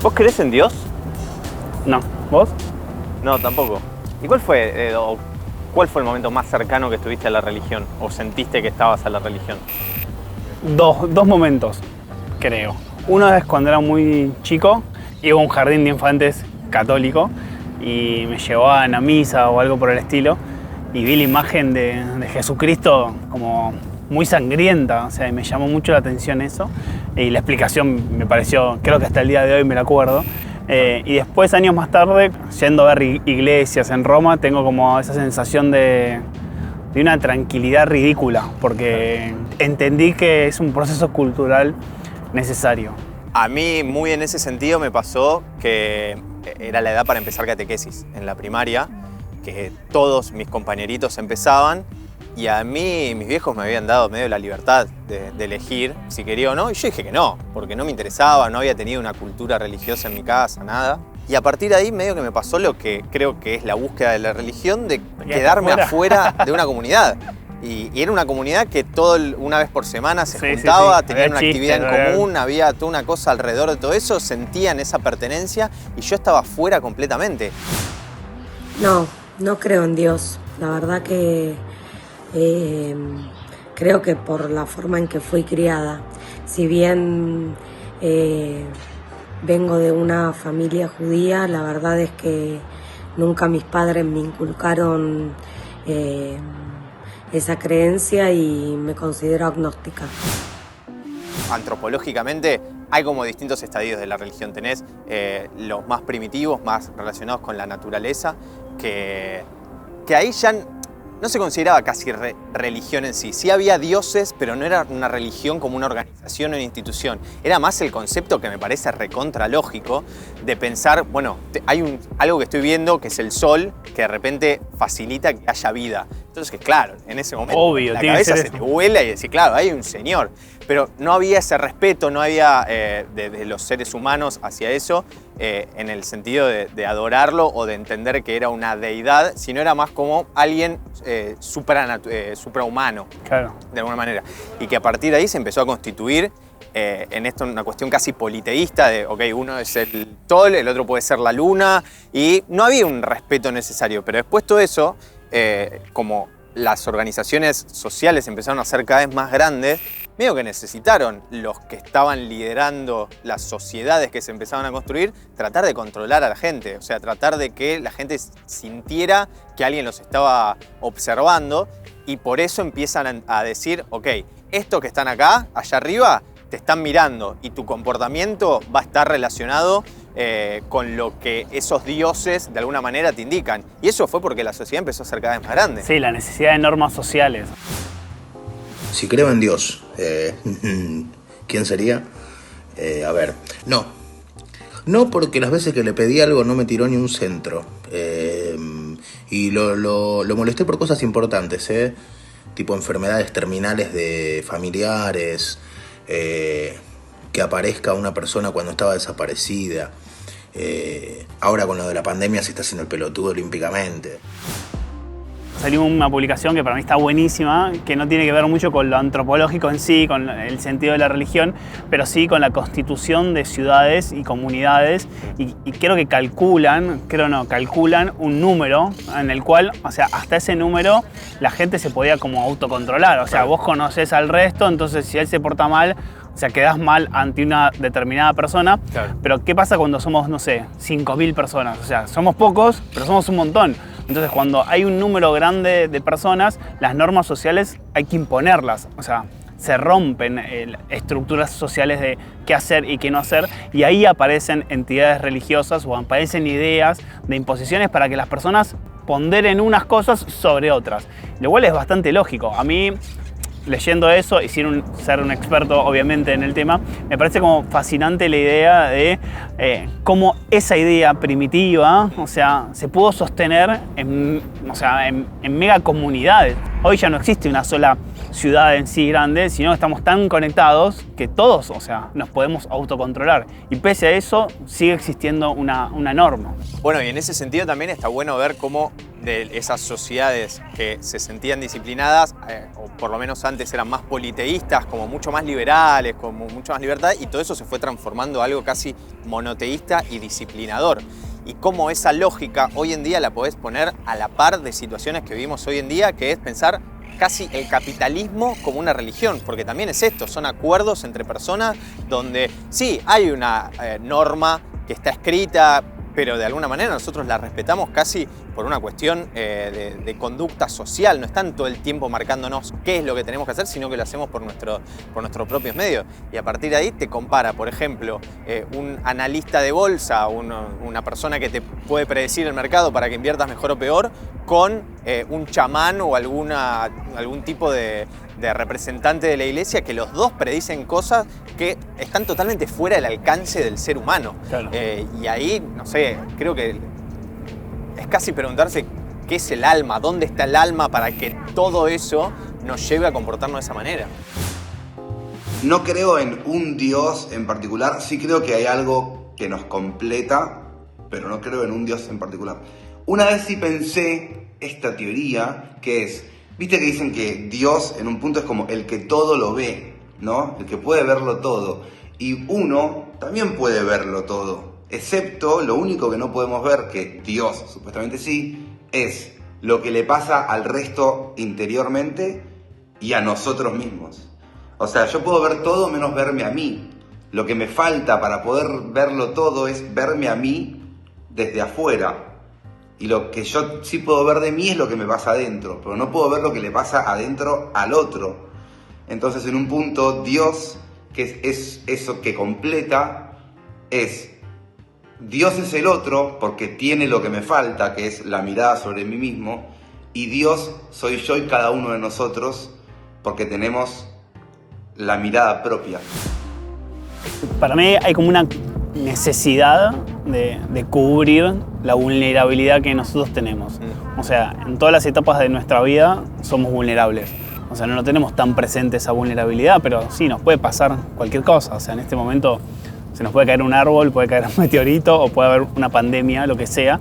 ¿Vos creés en Dios? No. ¿Vos? No, tampoco. ¿Y cuál fue el momento más cercano que estuviste a la religión? ¿O sentiste que estabas a la religión? Dos momentos, creo. Uno es cuando era muy chico, iba a un jardín de infantes católico y me llevaban a misa o algo por el estilo y vi la imagen de Jesucristo como muy sangrienta, o sea, y me llamó mucho la atención eso y la explicación me pareció, creo que hasta el día de hoy me la acuerdo. Y después, años más tarde, yendo a ver iglesias en Roma, tengo como esa sensación de una tranquilidad ridícula, porque entendí que es un proceso cultural necesario. A mí, muy en ese sentido, me pasó que era la edad para empezar catequesis en la primaria, que todos mis compañeritos empezaban, y a mí mis viejos me habían dado medio la libertad de elegir si quería o no, y yo dije que no, porque no me interesaba, no había tenido una cultura religiosa en mi casa, nada. Y a partir de ahí medio que me pasó lo que creo que es la búsqueda de la religión, de quedarme afuera de una comunidad. Y era una comunidad que una vez por semana se juntaba, tenían una actividad en común, había toda una cosa alrededor de todo eso, sentían esa pertenencia y yo estaba fuera completamente. No creo en Dios. La verdad que creo que por la forma en que fui criada, si bien vengo de una familia judía, la verdad es que nunca mis padres me inculcaron esa creencia y me considero agnóstica. Antropológicamente hay como distintos estadios de la religión. Tenés los más primitivos, más relacionados con la naturaleza, que ahí ya no se consideraba casi religión en sí. Sí había dioses, pero no era una religión como una organización o una institución. Era más el concepto que me parece recontralógico de pensar, bueno, hay algo que estoy viendo que es el sol, que de repente facilita que haya vida. Entonces, que claro, en ese momento obvio, la cabeza se te vuela y decís, claro, hay un señor. Pero no había ese respeto, no había de los seres humanos hacia eso, en el sentido de adorarlo o de entender que era una deidad, sino era más como alguien suprahumano, claro, de alguna manera. Y que a partir de ahí se empezó a constituir en esto una cuestión casi politeísta de, ok, uno es el sol, el otro puede ser la luna, y no había un respeto necesario. Pero después todo eso, como las organizaciones sociales empezaron a ser cada vez más grandes, medio que necesitaron los que estaban liderando las sociedades que se empezaban a construir, tratar de controlar a la gente, o sea, tratar de que la gente sintiera que alguien los estaba observando, y por eso empiezan a decir, ok, estos que están acá, allá arriba, te están mirando y tu comportamiento va a estar relacionado con lo que esos dioses de alguna manera te indican. Y eso fue porque la sociedad empezó a ser cada vez más grande. Sí, la necesidad de normas sociales. Si creo en Dios, ¿quién sería? A ver, no porque las veces que le pedí algo no me tiró ni un centro. Y lo molesté por cosas importantes, tipo enfermedades terminales de familiares, que aparezca una persona cuando estaba desaparecida. Ahora con lo de la pandemia se está haciendo el pelotudo olímpicamente. Salió una publicación que para mí está buenísima, que no tiene que ver mucho con lo antropológico en sí, con el sentido de la religión, pero sí con la constitución de ciudades y comunidades, y creo que calculan un número en el cual, o sea, hasta ese número la gente se podía como autocontrolar, o sea, vos conocés al resto, entonces si él se porta mal, o sea, quedás mal ante una determinada persona, claro. Pero ¿qué pasa cuando somos, no sé, 5.000 personas? O sea, somos pocos, pero somos un montón. Entonces, cuando hay un número grande de personas, las normas sociales hay que imponerlas. O sea, se rompen estructuras sociales de qué hacer y qué no hacer, y ahí aparecen entidades religiosas o aparecen ideas de imposiciones para que las personas ponderen unas cosas sobre otras. Lo cual es bastante lógico. A mí, leyendo eso y sin ser un experto obviamente en el tema, me parece como fascinante la idea de cómo esa idea primitiva, o sea, se pudo sostener en mega comunidades. Hoy ya no existe una sola ciudad en sí grande, sino que estamos tan conectados que todos, o sea, nos podemos autocontrolar. Y pese a eso, sigue existiendo una norma. Bueno, y en ese sentido también está bueno ver cómo de esas sociedades que se sentían disciplinadas, o por lo menos antes eran más politeístas, como mucho más liberales, como mucho más libertad, y todo eso se fue transformando en algo casi monoteísta y disciplinador. Y cómo esa lógica hoy en día la podés poner a la par de situaciones que vivimos hoy en día, que es pensar casi el capitalismo como una religión, porque también es esto, son acuerdos entre personas donde sí, hay una norma que está escrita, pero de alguna manera nosotros la respetamos casi por una cuestión de conducta social. No están todo el tiempo marcándonos qué es lo que tenemos que hacer, sino que lo hacemos por nuestros propios medios. Y a partir de ahí te compara, por ejemplo, un analista de bolsa, una persona que te puede predecir el mercado para que inviertas mejor o peor, con un chamán o algún tipo de representante de la iglesia, que los dos predicen cosas que están totalmente fuera del alcance del ser humano. Claro. Y ahí, no sé, creo que es casi preguntarse qué es el alma, dónde está el alma para que todo eso nos lleve a comportarnos de esa manera. No creo en un Dios en particular, sí creo que hay algo que nos completa, pero no creo en un Dios en particular. Una vez sí pensé esta teoría, que es, viste que dicen que Dios en un punto es como el que todo lo ve, ¿no? El que puede verlo todo. Y uno también puede verlo todo, excepto lo único que no podemos ver, que Dios supuestamente sí, es lo que le pasa al resto interiormente y a nosotros mismos. O sea, yo puedo ver todo menos verme a mí. Lo que me falta para poder verlo todo es verme a mí desde afuera. Y lo que yo sí puedo ver de mí es lo que me pasa adentro, pero no puedo ver lo que le pasa adentro al otro. Entonces, en un punto, Dios, que es eso que completa, Dios es el otro porque tiene lo que me falta, que es la mirada sobre mí mismo, y Dios soy yo y cada uno de nosotros porque tenemos la mirada propia. Para mí hay como una necesidad de cubrir la vulnerabilidad que nosotros tenemos. O sea, en todas las etapas de nuestra vida somos vulnerables. O sea, no tenemos tan presente esa vulnerabilidad, pero sí, nos puede pasar cualquier cosa. O sea, en este momento se nos puede caer un árbol, puede caer un meteorito o puede haber una pandemia, lo que sea.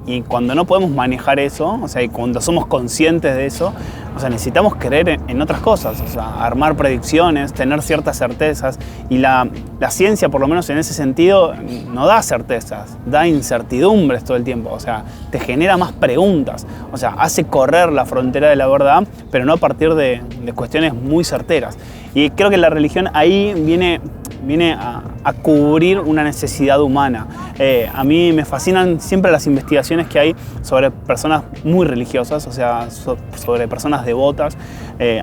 Y cuando no podemos manejar eso, o sea, y cuando somos conscientes de eso, o sea, necesitamos creer en otras cosas, o sea, armar predicciones, tener ciertas certezas. Y la ciencia, por lo menos en ese sentido, no da certezas, da incertidumbres todo el tiempo. O sea, te genera más preguntas. O sea, hace correr la frontera de la verdad, pero no a partir de cuestiones muy certeras. Y creo que la religión ahí viene a cubrir una necesidad humana. A mí me fascinan siempre las investigaciones que hay sobre personas muy religiosas, o sea, sobre personas devotas.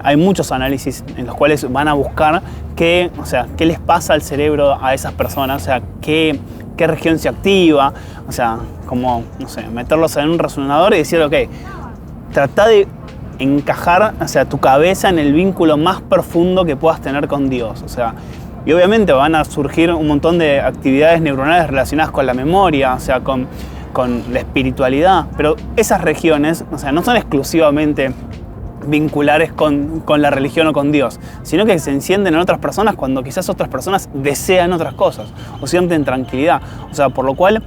Hay muchos análisis en los cuales van a buscar qué les pasa al cerebro a esas personas, o sea, qué región se activa, o sea, como, no sé, meterlos en un resonador y decir, ok, trata de encajar, o sea, tu cabeza en el vínculo más profundo que puedas tener con Dios, o sea, y obviamente van a surgir un montón de actividades neuronales relacionadas con la memoria, o sea, con la espiritualidad, pero esas regiones, o sea, no son exclusivamente vinculares con la religión o con Dios, sino que se encienden en otras personas cuando quizás otras personas desean otras cosas o sienten tranquilidad, o sea, por lo cual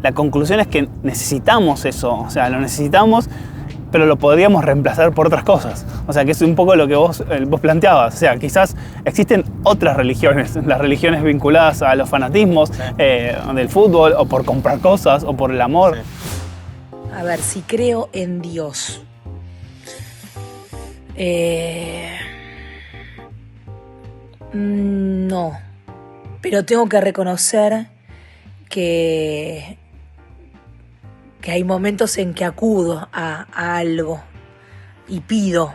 la conclusión es que necesitamos eso, o sea, lo necesitamos, pero lo podríamos reemplazar por otras cosas. O sea, que es un poco lo que vos planteabas. O sea, quizás existen otras religiones, las religiones vinculadas a los fanatismos, sí, del fútbol, o por comprar cosas, o por el amor. Sí. A ver, si creo en Dios. No. Pero tengo que reconocer que hay momentos en que acudo a algo y pido.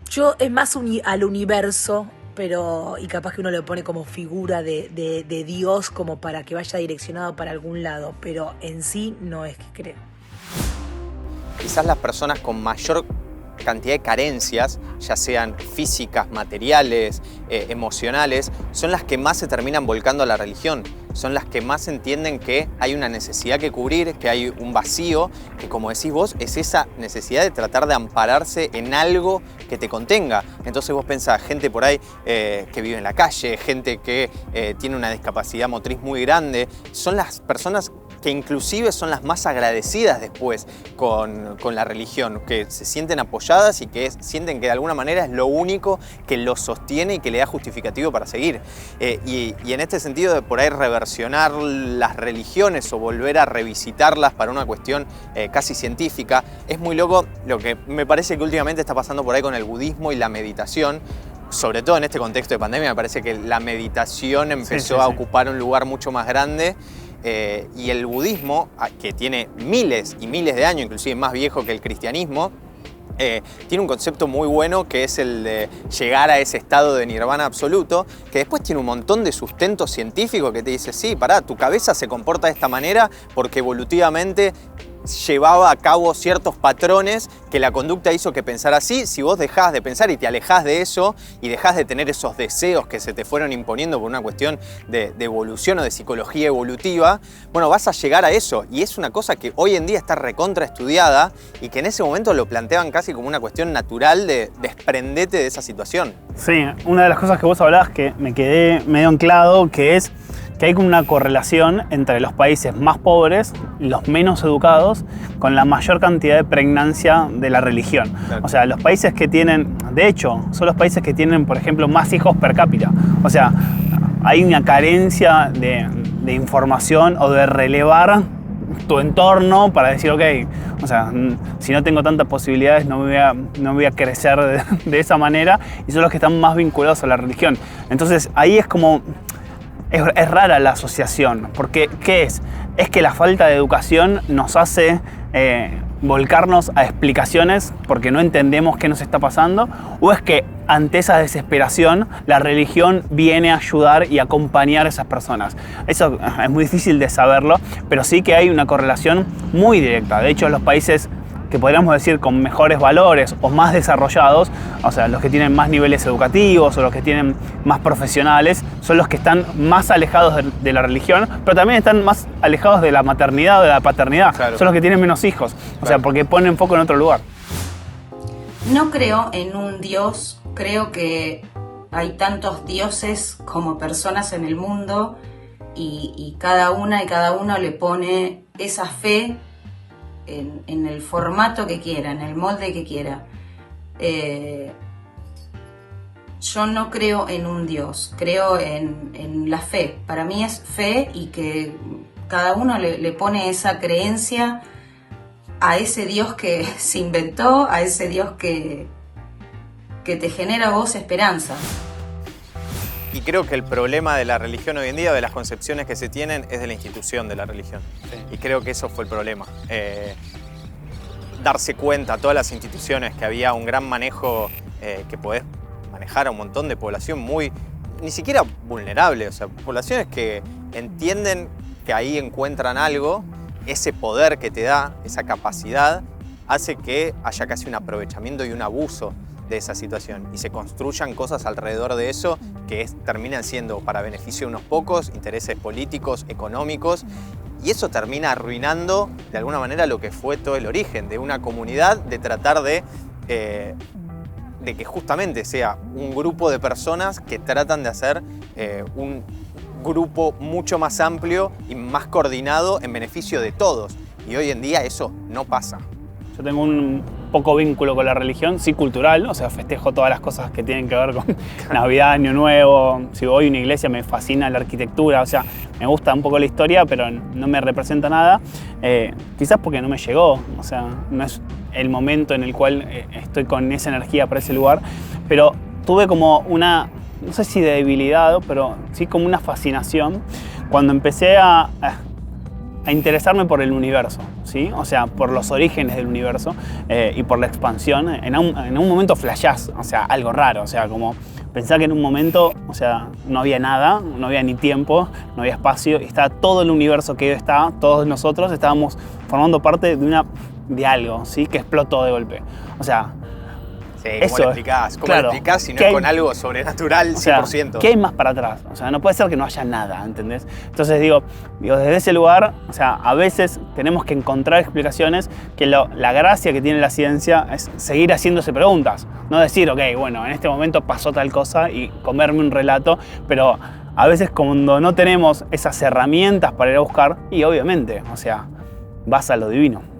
Yo es más al universo, pero y capaz que uno le pone como figura de Dios como para que vaya direccionado para algún lado, pero en sí no es que creo. Quizás las personas con mayor cantidad de carencias, ya sean físicas, materiales, emocionales, son las que más se terminan volcando a la religión. Son las que más entienden que hay una necesidad que cubrir, que hay un vacío, que como decís vos, es esa necesidad de tratar de ampararse en algo que te contenga. Entonces vos pensás, gente por ahí que vive en la calle, gente que tiene una discapacidad motriz muy grande, son las personas que inclusive son las más agradecidas después con la religión, que se sienten apoyadas y que sienten que de alguna manera es lo único que los sostiene y que le da justificativo para seguir. Y en este sentido de por ahí reversionar las religiones o volver a revisitarlas para una cuestión casi científica, es muy loco lo que me parece que últimamente está pasando por ahí con el budismo y la meditación. Sobre todo en este contexto de pandemia, me parece que la meditación empezó a ocupar un lugar mucho más grande. Y el budismo, que tiene miles y miles de años, inclusive más viejo que el cristianismo, tiene un concepto muy bueno que es el de llegar a ese estado de nirvana absoluto, que después tiene un montón de sustento científico que te dice, sí, pará, tu cabeza se comporta de esta manera porque evolutivamente llevaba a cabo ciertos patrones que la conducta hizo que pensara así. Si vos dejás de pensar y te alejás de eso y dejás de tener esos deseos que se te fueron imponiendo por una cuestión de evolución o de psicología evolutiva, bueno, vas a llegar a eso. Y es una cosa que hoy en día está recontra estudiada y que en ese momento lo planteaban casi como una cuestión natural de desprendete de esa situación. Sí, una de las cosas que vos hablabas que me quedé medio anclado, que es que hay como una correlación entre los países más pobres, los menos educados, con la mayor cantidad de pregnancia de la religión. Claro. O sea, los países que tienen, de hecho, son los países que tienen, por ejemplo, más hijos per cápita. O sea, hay una carencia de información o de relevar tu entorno para decir, ok, o sea, si no tengo tantas posibilidades no voy a crecer de esa manera, y son los que están más vinculados a la religión. Entonces, ahí es como... Es rara la asociación, porque ¿qué es? ¿Es que la falta de educación nos hace volcarnos a explicaciones porque no entendemos qué nos está pasando? ¿O es que ante esa desesperación la religión viene a ayudar y acompañar a esas personas? Eso es muy difícil de saberlo, pero sí que hay una correlación muy directa. De hecho, los países que podríamos decir con mejores valores o más desarrollados, o sea, los que tienen más niveles educativos o los que tienen más profesionales, son los que están más alejados de la religión, pero también están más alejados de la maternidad o de la paternidad. Claro. Son los que tienen menos hijos, o sea, porque ponen foco en otro lugar. No creo en un Dios, creo que hay tantos dioses como personas en el mundo y cada una y cada uno le pone esa fe en el formato que quiera, en el molde que quiera. Yo no creo en un Dios, creo en la fe. Para mí es fe y que cada uno le pone esa creencia a ese Dios que se inventó, a ese Dios que te genera a vos esperanza. Y creo que el problema de la religión hoy en día, de las concepciones que se tienen, es de la institución de la religión. Sí. Y creo que eso fue el problema. Darse cuenta a todas las instituciones que había un gran manejo, que podés manejar a un montón de población muy, ni siquiera vulnerable, o sea, poblaciones que entienden que ahí encuentran algo, ese poder que te da, esa capacidad, hace que haya casi un aprovechamiento y un abuso de esa situación y se construyan cosas alrededor de eso que terminan siendo para beneficio de unos pocos, intereses políticos, económicos, y eso termina arruinando de alguna manera lo que fue todo el origen de una comunidad, de tratar de que justamente sea un grupo de personas que tratan de hacer un grupo mucho más amplio y más coordinado en beneficio de todos, y hoy en día eso no pasa. Yo tengo un poco vínculo con la religión, sí cultural, o sea, festejo todas las cosas que tienen que ver con Navidad, Año Nuevo. Si voy a una iglesia me fascina la arquitectura, o sea, me gusta un poco la historia, pero no me representa nada. Quizás porque no me llegó, o sea, no es el momento en el cual estoy con esa energía para ese lugar, pero tuve como una, no sé si debilidad, pero sí como una fascinación cuando empecé a interesarme por el universo, ¿sí? O sea, por los orígenes del universo y por la expansión. En un momento flashás, o sea, algo raro, o sea, como pensar que en un momento, o sea, no había nada, no había ni tiempo, no había espacio, y estaba todo el universo que está, todos nosotros estábamos formando parte de algo, ¿sí? Que explotó de golpe. O sea, sí, ¿cómo lo explicás? ¿Cómo lo explicás si no es con algo sobrenatural 100%? O sea, ¿qué hay más para atrás? O sea, no puede ser que no haya nada, ¿entendés? Entonces digo, desde ese lugar, o sea, a veces tenemos que encontrar explicaciones, que la gracia que tiene la ciencia es seguir haciéndose preguntas. No decir, ok, bueno, en este momento pasó tal cosa y comerme un relato, pero A veces cuando no tenemos esas herramientas para ir a buscar, y obviamente, o sea, vas a lo divino.